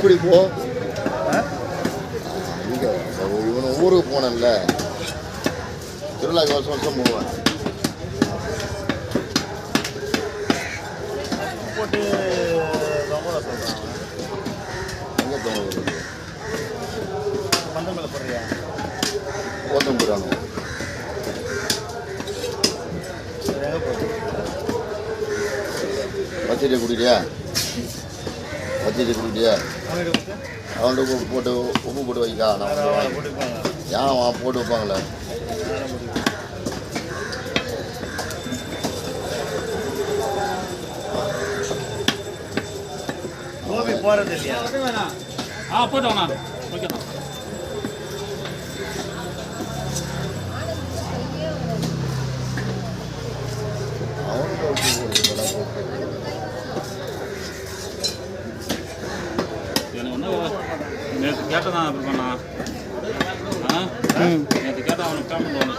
இப்படி போ இங்கே இவனு ஊருக்கு போனேன்ல திருவிழாக்கு வருஷம் போவேன் போட்டு சொல்கிறான் எங்கே தோணுது பந்தம் மேலே போடுறியா ஓட்டம் போடுறானு பச்சையை குடிக்கிறியா பச்சையை குடிக்கிறியா அவன்கிட்ட போட்டு உப்பு போட்டு வைக்கா நான் ஏன் போட்டு வைப்பாங்களே கோபி போகிறது இல்லையா போயிட்டு வாங்க ஓகேண்ணா எனக்கு ஒன்று நேற்று கேட்டதான் அப்படி பண்ணா நேற்று கேட்டால் அவனுக்கு பேமெண்ட்